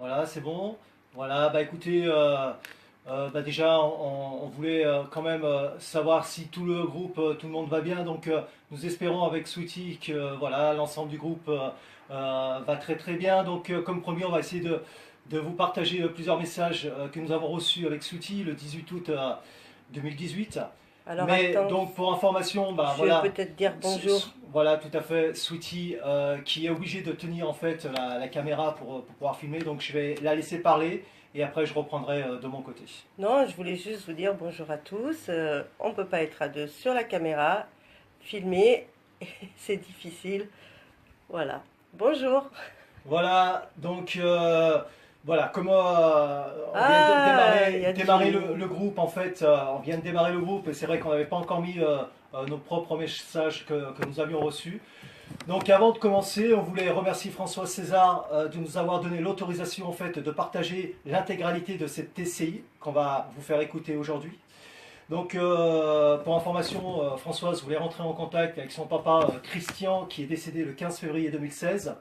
Voilà, c'est bon. Voilà, bah écoutez, déjà on voulait quand même savoir si tout le groupe, tout le monde va bien. Donc nous espérons avec Sweetie que voilà, l'ensemble du groupe va très très bien. Donc comme promis, on va essayer de vous partager plusieurs messages que nous avons reçus avec Sweetie le 18 août 2018. Alors Mais attends, donc pour information, bah je vais voilà, peut-être dire bonjour. voilà, tout à fait, Sweetie qui est obligée de tenir en fait la caméra pour pouvoir filmer, donc je vais la laisser parler et après je reprendrai de mon côté. Non, je voulais juste vous dire bonjour à tous. On ne peut pas être à deux sur la caméra, filmer, c'est difficile. Voilà. Bonjour. Voilà, donc voilà, comment on vient de Ah, il y a démarrer Jimmy. le groupe en fait, on vient de démarrer le groupe et c'est vrai qu'on n'avait pas encore mis nos propres messages que nous avions reçus. Donc avant de commencer, on voulait remercier François César de nous avoir donné l'autorisation en fait de partager l'intégralité de cette TCI qu'on va vous faire écouter aujourd'hui. Donc pour information, Françoise voulait rentrer en contact avec son papa Christian qui est décédé le 15 février 2016.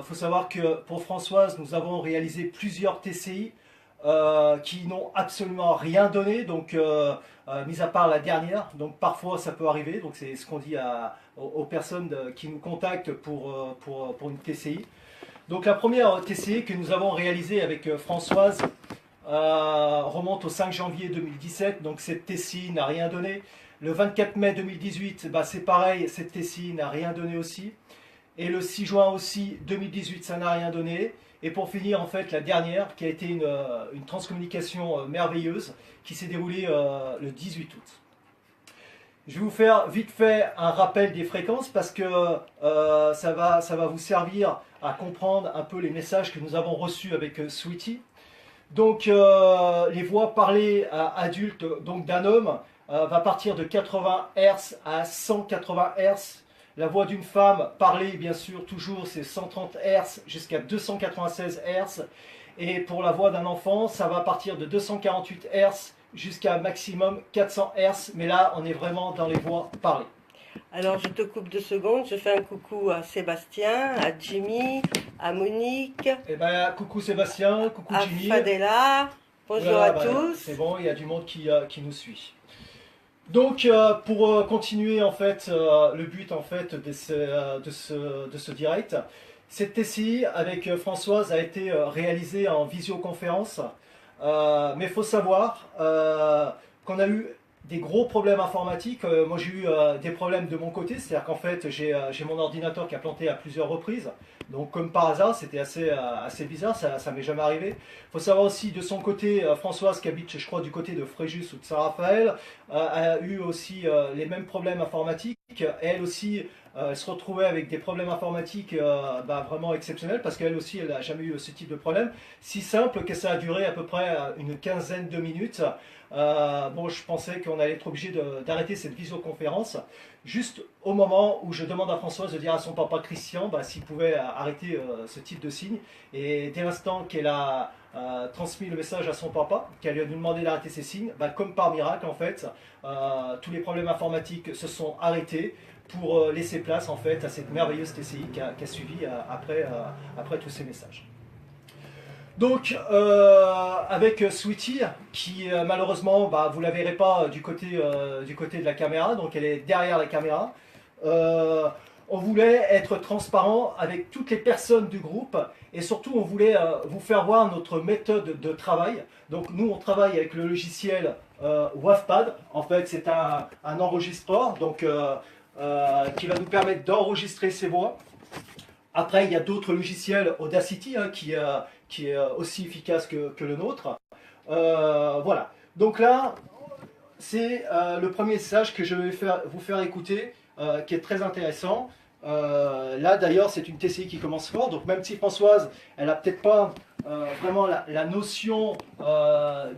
Faut savoir que pour Françoise, nous avons réalisé plusieurs TCI qui n'ont absolument rien donné, donc mis à part la dernière. Donc parfois ça peut arriver, donc c'est ce qu'on dit aux personnes qui nous contactent pour une TCI. Donc la première TCI que nous avons réalisée avec Françoise remonte au 5 janvier 2017, donc cette TCI n'a rien donné. Le 24 mai 2018, bah, c'est pareil, cette TCI n'a rien donné aussi. Et le 6 juin aussi 2018, ça n'a rien donné. Et pour finir, en fait, la dernière, qui a été une transcommunication merveilleuse, qui s'est déroulée le 18 août. Je vais vous faire vite fait un rappel des fréquences parce que ça va vous servir à comprendre un peu les messages que nous avons reçus avec Sweetie. Donc les voix parlées à adultes donc d'un homme va partir de 80 Hz à 180 Hz. La voix d'une femme parlée, bien sûr, toujours, c'est 130 Hz jusqu'à 296 Hz. Et pour la voix d'un enfant, ça va partir de 248 Hz jusqu'à maximum 400 Hz. Mais là, on est vraiment dans les voix parlées. Alors je te coupe 2 secondes, je fais un coucou à Sébastien, à Jimmy, à Monique, Eh ben, coucou Sébastien, coucou à Jimmy. Fadela. Bonjour Voilà, à ben, c'est tous. bon, il y a du monde qui nous suit. Donc pour continuer en fait le but en fait de ce direct, cette TCI avec Françoise a été réalisée en visioconférence. Mais il faut savoir qu'on a eu des gros problèmes informatiques. Moi j'ai eu des problèmes de mon côté, c'est-à-dire qu'en fait j'ai mon ordinateur qui a planté à plusieurs reprises. Donc comme par hasard, c'était assez bizarre, ça m'est jamais arrivé. Il faut savoir aussi de son côté, Françoise qui habite je crois du côté de Fréjus ou de Saint-Raphaël, a eu aussi les mêmes problèmes informatiques. Elle aussi, elle se retrouvait avec des problèmes informatiques bah, vraiment exceptionnels parce qu'elle aussi, elle n'a jamais eu ce type de problème. Si simple que ça a duré à peu près une quinzaine de minutes. Bon, je pensais qu'on allait être obligé d'arrêter cette visioconférence juste au moment où je demande à Françoise de dire à son papa Christian bah, s'il pouvait arrêter ce type de signe. Et dès l'instant qu'elle a transmis le message à son papa, qu'elle lui a demandé d'arrêter ces signes, bah, comme par miracle en fait, tous les problèmes informatiques se sont arrêtés pour laisser place en fait à cette merveilleuse TCI qui a suivi après tous ces messages. Donc avec Sweetie qui malheureusement bah, vous la verrez pas du côté de la caméra, donc elle est derrière la caméra. On voulait être transparent avec toutes les personnes du groupe et surtout on voulait vous faire voir notre méthode de travail. Donc nous on travaille avec le logiciel WAVPad. En fait c'est un enregistreur donc, qui va nous permettre d'enregistrer ces voix. Après il y a d'autres logiciels Audacity hein, qui est aussi efficace que le nôtre. Voilà. Donc là, c'est le premier message que je vais vous faire écouter, qui est très intéressant. Là d'ailleurs c'est une TCI qui commence fort, donc même si Françoise elle a peut-être pas vraiment la notion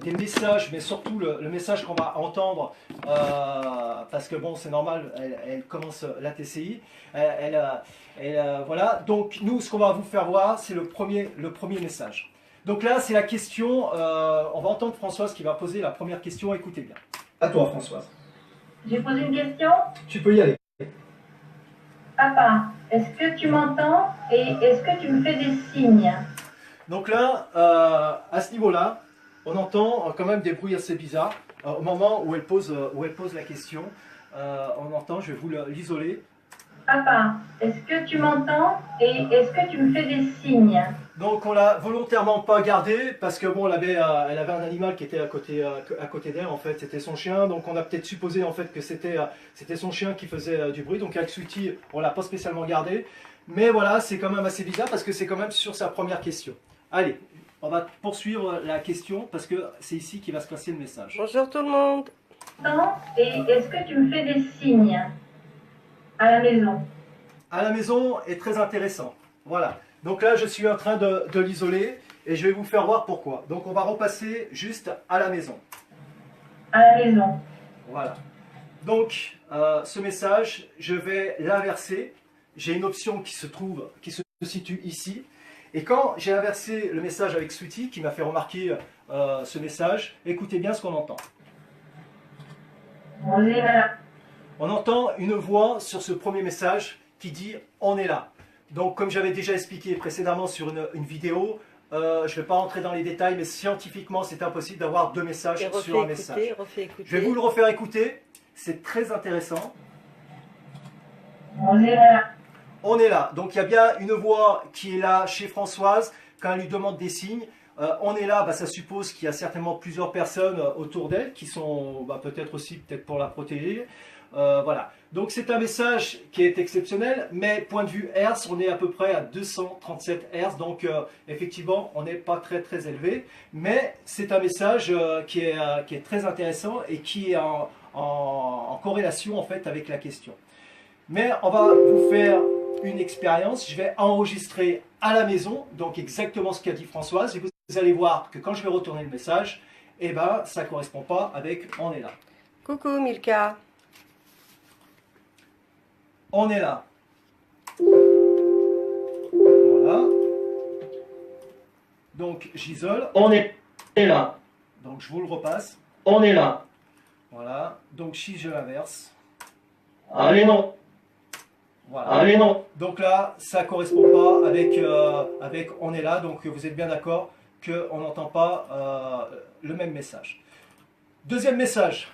des messages, mais surtout le message qu'on va entendre, parce que bon c'est normal, elle commence la TCI, voilà, donc nous ce qu'on va vous faire voir c'est le premier message. Donc là c'est la question, on va entendre Françoise qui va poser la première question, écoutez bien. À toi Françoise. J'ai posé une question. Tu peux y aller. Papa, est-ce que tu m'entends et est-ce que tu me fais des signes? Donc là, à ce niveau-là, on entend quand même des bruits assez bizarres. Au moment où elle pose la question, on entend, je vais vous l'isoler. Papa, est-ce que tu m'entends et est-ce que tu me fais des signes? Donc on l'a volontairement pas gardé parce que bon, elle avait un animal qui était à côté d'elle, en fait, c'était son chien. Donc on a peut-être supposé en fait que c'était son chien qui faisait du bruit. Donc avec Sweetie, on l'a pas spécialement gardé. Mais voilà, c'est quand même assez bizarre parce que c'est quand même sur sa première question. Allez, on va poursuivre la question parce que c'est ici qu'il va se passer le message. Bonjour tout le monde. Et est-ce que tu me fais des signes à la maison? À la maison est très intéressant. Voilà. Donc là, je suis en train de l'isoler et je vais vous faire voir pourquoi. Donc on va repasser juste à la maison. À la maison. Voilà. Donc ce message, je vais l'inverser. J'ai une option qui se situe ici. Et quand j'ai inversé le message avec Sweetie, qui m'a fait remarquer ce message, écoutez bien ce qu'on entend. On est là. On entend une voix sur ce premier message qui dit « On est là ». Donc comme j'avais déjà expliqué précédemment sur une vidéo, je ne vais pas rentrer dans les détails, mais scientifiquement c'est impossible d'avoir deux messages sur un message. Je vais vous le refaire écouter, c'est très intéressant. On est là. On est là, donc il y a bien une voix qui est là chez Françoise, quand elle lui demande des signes. On est là, bah, ça suppose qu'il y a certainement plusieurs personnes autour d'elle qui sont peut-être aussi pour la protéger. Voilà, donc c'est un message qui est exceptionnel, mais point de vue Hertz, on est à peu près à 237 Hertz, donc effectivement on n'est pas très très élevé, mais c'est un message qui est très intéressant et qui est en corrélation en fait avec la question. Mais on va vous faire une expérience, je vais enregistrer à la maison, donc exactement ce qu'a dit Françoise, et vous allez voir que quand je vais retourner le message, eh ben ça ne correspond pas avec « on est là ». Coucou Milka. On est là. Voilà. Donc j'isole. On est là. Donc je vous le repasse. On est là. Voilà. Donc si je l'inverse. Allez non. Voilà. Allez non. Donc là, ça ne correspond pas avec on est là. Donc vous êtes bien d'accord qu'on n'entend pas le même message. Deuxième message.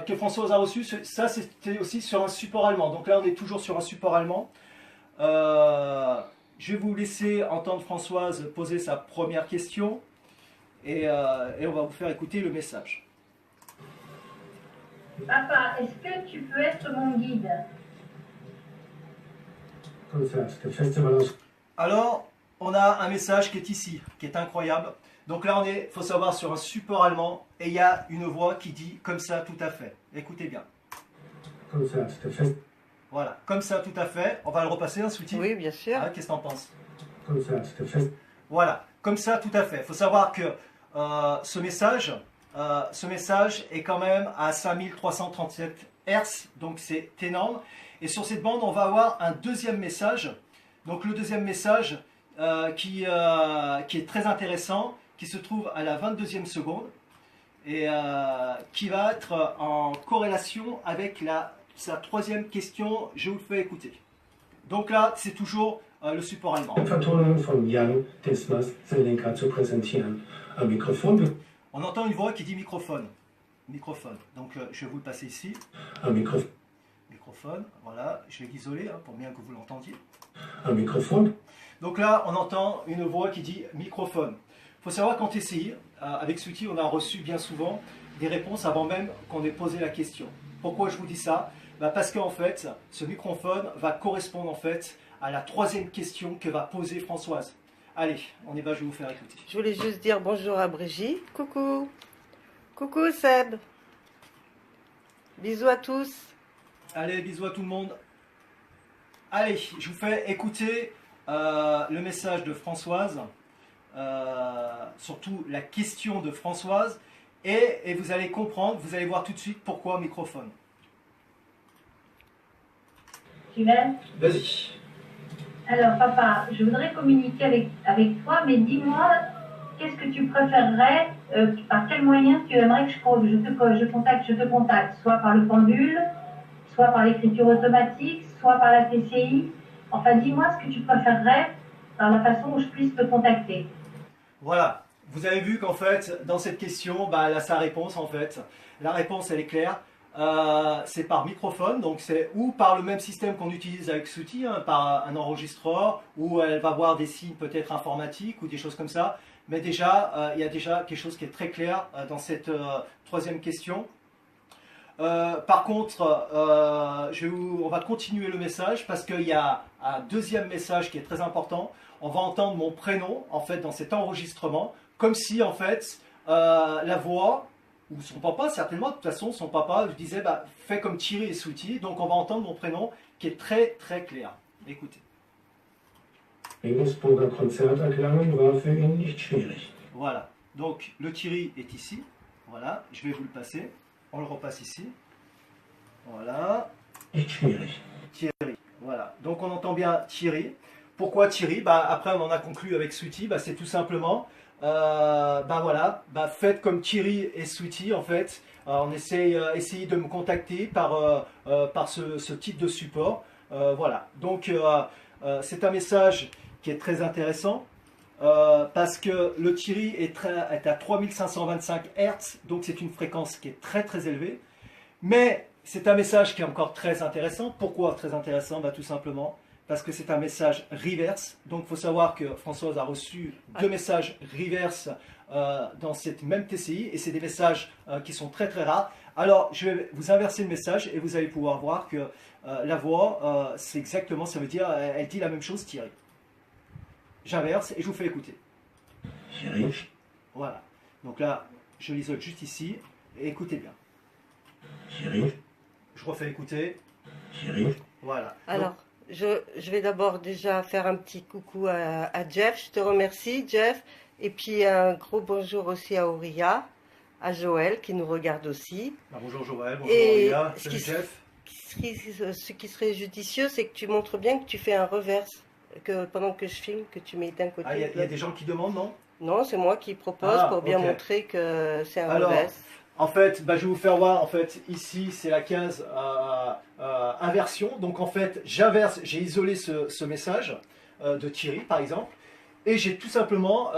Que Françoise a reçu, ça c'était aussi sur un support allemand. Donc là on est toujours sur un support allemand. Je vais vous laisser entendre Françoise poser sa première question et on va vous faire écouter le message. Papa, est-ce que tu peux être mon guide? Alors on a un message qui est ici, qui est incroyable. Donc là, il faut savoir, sur un support allemand, et il y a une voix qui dit comme ça tout à fait. Écoutez bien. Comme ça tout à fait. Voilà, comme ça tout à fait. On va le repasser, hein, Sweetie? Oui, bien sûr. Ah, qu'est-ce que t'en penses? Comme ça tout à fait. Voilà, comme ça tout à fait. Il faut savoir que ce message est quand même à 5337 Hz, donc c'est énorme. Et sur cette bande, on va avoir un deuxième message. Donc le deuxième message qui est très intéressant, qui se trouve à la 22e seconde et qui va être en corrélation avec sa troisième question. Je vous le fais écouter. Donc là, c'est toujours le support allemand. On entend une voix qui dit microphone. Microphone. Donc je vais vous le passer ici. Un microphone. Microphone, voilà. Je vais l'isoler pour bien que vous l'entendiez. Un microphone. Donc là, on entend une voix qui dit microphone. Il faut savoir qu'en TCI, avec Sweetie, on a reçu bien souvent des réponses avant même qu'on ait posé la question. Pourquoi je vous dis ça? Parce qu'en fait, ce microphone va correspondre en fait à la troisième question que va poser Françoise. Allez, on y va, je vais vous faire écouter. Je voulais juste dire bonjour à Brigitte. Coucou. Coucou Seb. Bisous à tous. Allez, bisous à tout le monde. Allez, je vous fais écouter le message de Françoise, surtout la question de Françoise, et vous allez comprendre, vous allez voir tout de suite pourquoi microphone. Tu veux? Vas-y. Alors papa, je voudrais communiquer avec toi, mais dis-moi, qu'est-ce que tu préférerais, par quel moyen tu aimerais que je te contacte, soit par le pendule, soit par l'écriture automatique, soit par la TCI. Enfin, dis-moi ce que tu préférerais dans la façon où je puisse te contacter. Voilà, vous avez vu qu'en fait, dans cette question, bah, elle a sa réponse en fait. La réponse, elle est claire. C'est par microphone, donc c'est ou par le même système qu'on utilise avec Sooty, hein, par un enregistreur, où elle va voir des signes peut-être informatiques ou des choses comme ça. Mais déjà, il y a déjà quelque chose qui est très clair dans cette troisième question. Par contre, on va continuer le message parce qu'il y a un deuxième message qui est très important. On va entendre mon prénom en fait dans cet enregistrement, comme si en fait la voix ou son papa, certainement de toute façon son papa lui disait bah, fais comme Thierry et Sooty. Donc on va entendre mon prénom qui est très très clair. Écoutez. Regensburger Konzert erklangen war für ihn nicht schwierig. Voilà. Donc le Thierry est ici. Voilà. Je vais vous le passer. On le repasse ici. Voilà. Nicht schwierig. Thierry. Voilà. Donc on entend bien Thierry. Pourquoi Thierry? Bah, après on en a conclu avec Sooty. Bah, c'est tout simplement, bah voilà, bah, faites comme Thierry et Sooty en fait. On essayez de me contacter par ce type de support. Voilà. Donc c'est un message qui est très intéressant. Parce que le Thierry est à 3525 Hz, donc c'est une fréquence qui est très très élevée. Mais c'est un message qui est encore très intéressant. Pourquoi très intéressant? Bah, tout simplement parce que c'est un message reverse. Donc il faut savoir que Françoise a reçu deux messages reverse dans cette même TCI, et c'est des messages qui sont très très rares. Alors je vais vous inverser le message et vous allez pouvoir voir que la voix, c'est exactement, ça veut dire, elle dit la même chose, Thierry. J'inverse et je vous fais écouter. Thierry. Voilà. Donc là, je l'isole juste ici. Et écoutez bien. Thierry. Je refais écouter. Thierry. Voilà. Alors, je vais d'abord déjà faire un petit coucou à Jeff. Je te remercie, Jeff. Et puis un gros bonjour aussi à Auria, à Joël qui nous regarde aussi. Ah, bonjour Joël, bonjour Et Auria, salut Jeff. Ce qui serait judicieux, c'est que tu montres bien que tu fais un reverse. Que pendant que je filme, que tu mets d'un côté. Ah, il y a des gens qui demandent, non? Non, c'est moi qui propose pour bien montrer que c'est un reverse. En fait, bah, je vais vous faire voir, en fait, ici, c'est la case inversion. Donc, en fait, j'inverse, j'ai isolé ce message de Thierry, par exemple, et j'ai tout simplement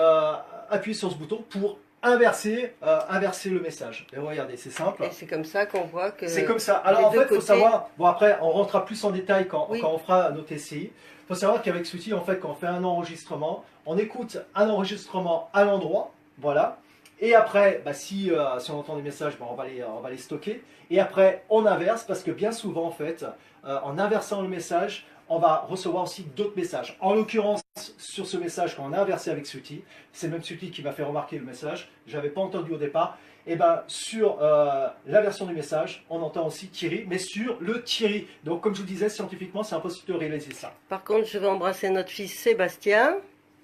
appuyé sur ce bouton pour inverser le message. Et regardez, c'est simple. Et c'est comme ça qu'on voit que... C'est comme ça. Alors, en fait, il faut savoir, bon, après, on rentrera plus en détail quand on fera nos TCI. Il faut savoir qu'avec Sooty, en fait, quand on fait un enregistrement, on écoute un enregistrement à l'endroit, voilà. Et après, bah, si on entend des messages, bah, on va les stocker. Et après, on inverse, parce que bien souvent, en fait, en inversant le message, on va recevoir aussi d'autres messages. En l'occurrence, sur ce message, quand on a inversé avec Sooty, c'est même Sooty qui m'a fait remarquer le message, je n'avais pas entendu au départ. Et ben sur la version du message, on entend aussi Thierry, mais sur le Thierry. Donc comme je vous disais, scientifiquement, c'est impossible de réaliser ça. Par contre, je vais embrasser notre fils Sébastien.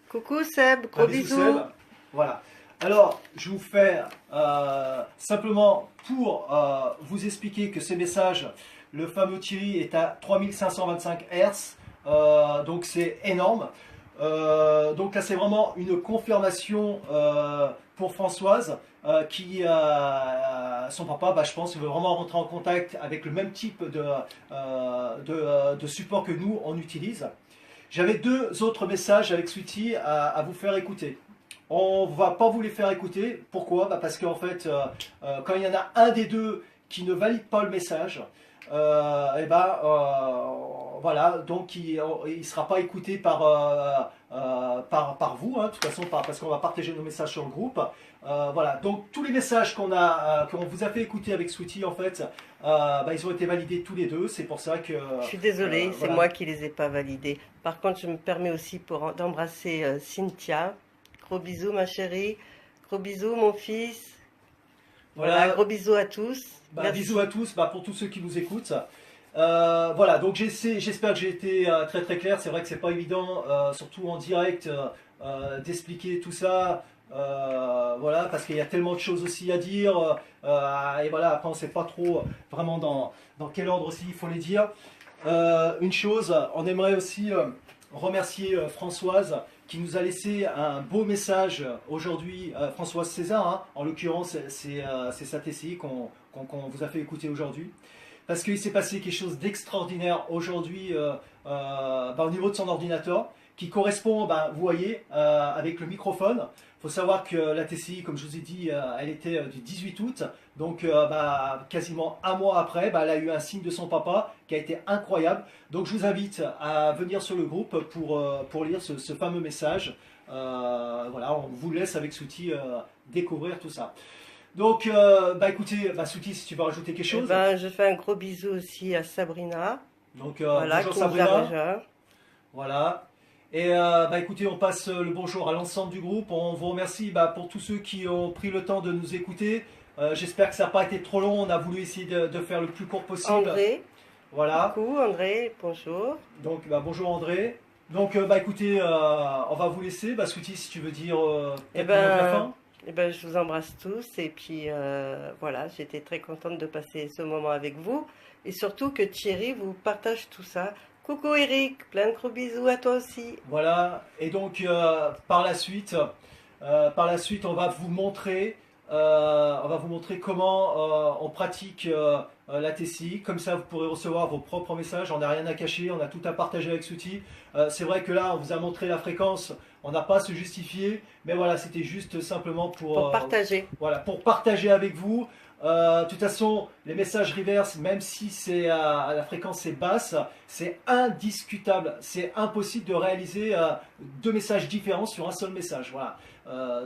Coucou Seb, gros bisous. Seb. Voilà. Alors, je vous fais simplement pour vous expliquer que ces messages, le fameux Thierry est à 3525 Hz, donc c'est énorme. Donc là, c'est vraiment une confirmation pour Françoise qui, son papa, bah, je pense, veut vraiment rentrer en contact avec le même type de support que nous, on utilise. J'avais deux autres messages avec Sooty à vous faire écouter. On ne va pas vous les faire écouter. Pourquoi? Bah parce qu'en fait, quand il y en a un des deux qui ne valide pas le message, et ben, voilà, donc il ne sera pas écouté par vous, hein, de toute façon, parce qu'on va partager nos messages sur le groupe. Voilà, donc tous les messages qu'on vous a fait écouter avec Sooty, en fait, bah, ils ont été validés tous les deux. C'est pour ça que... je suis désolée, c'est voilà. moi qui les ai pas validés. Par contre, je me permets aussi d'embrasser Cynthia. Gros bisous ma chérie, gros bisous mon fils. Voilà, gros bisous à tous. Bah, bisous à tous, bah, pour tous ceux qui nous écoutent. Voilà, donc j'espère que j'ai été très très clair. C'est vrai que c'est pas évident, surtout en direct, d'expliquer tout ça. Voilà, parce qu'il y a tellement de choses aussi à dire. Et voilà, après on ne sait pas trop vraiment dans quel ordre aussi il faut les dire. Une chose, on aimerait aussi remercier Françoise qui nous a laissé un beau message aujourd'hui, Françoise César, hein, en l'occurrence c'est sa TCI qu'on vous a fait écouter aujourd'hui, parce qu'il s'est passé quelque chose d'extraordinaire aujourd'hui au niveau de son ordinateur, qui correspond, ben, vous voyez, avec le microphone. Il faut savoir que la TCI, comme je vous ai dit, elle était du 18 août. Donc, bah, quasiment un mois après, bah, elle a eu un signe de son papa qui a été incroyable. Donc, je vous invite à venir sur le groupe pour lire ce fameux message. Voilà, on vous laisse avec Souti découvrir tout ça. Donc, bah, écoutez, bah, Souti, si tu veux rajouter quelque chose. Ben, je fais un gros bisou aussi à Sabrina. Donc, Voilà, bonjour qui nous a Sabrina. rejoint. Voilà. Et bah, écoutez, on passe le bonjour à l'ensemble du groupe. On vous remercie bah, pour tous ceux qui ont pris le temps de nous écouter. J'espère que ça n'a pas été trop long. On a voulu essayer de faire le plus court possible. André, Voilà. coucou André, bonjour. Donc, bah, bonjour André. Donc, bah, écoutez, on va vous laisser. Bah, Souti, si tu veux dire Eh quelques mots de la ben, fin. eh ben, je vous embrasse tous et puis voilà, j'étais très contente de passer ce moment avec vous et surtout que Thierry vous partage tout ça. Coucou Eric, plein de gros bisous à toi aussi. Voilà. Et donc, par la suite, on va vous montrer, comment on pratique la TCI. Comme ça, vous pourrez recevoir vos propres messages. On n'a rien à cacher, on a tout à partager avec Souti. C'est vrai que là, on vous a montré la fréquence. On n'a pas à se justifier, mais voilà, c'était juste simplement Pour partager. voilà, pour partager avec vous. De toute façon, les messages reverse, même si c'est la fréquence est basse, c'est indiscutable. C'est impossible de réaliser deux messages différents sur un seul message. Voilà.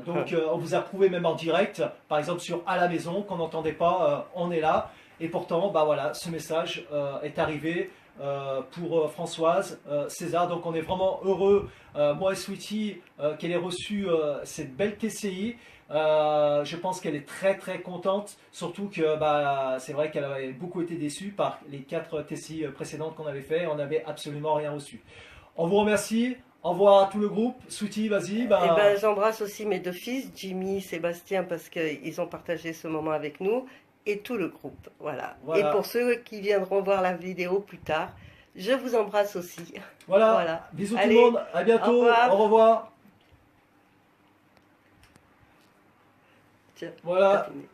Donc, on vous a prouvé même en direct, par exemple sur à la maison, qu'on n'entendait pas, on est là. Et pourtant, bah voilà, ce message est arrivé pour Françoise, César. Donc, on est vraiment heureux, moi et Sweetie, qu'elle ait reçu cette belle TCI. Je pense qu'elle est très très contente, surtout que bah, c'est vrai qu'elle avait beaucoup été déçue par les 4 TCI précédentes qu'on avait fait, on n'avait absolument rien reçu. On vous remercie, au revoir à tout le groupe. Souti, vas-y. Et ben, j'embrasse aussi mes 2 fils, Jimmy, Sébastien, parce qu'ils ont partagé ce moment avec nous et tout le groupe. Voilà. Voilà. Et pour ceux qui viendront voir la vidéo plus tard, je vous embrasse aussi. Voilà. Voilà. Bisous Allez, tout le monde, à bientôt, au revoir. au revoir. Tiens, Voilà. terminé.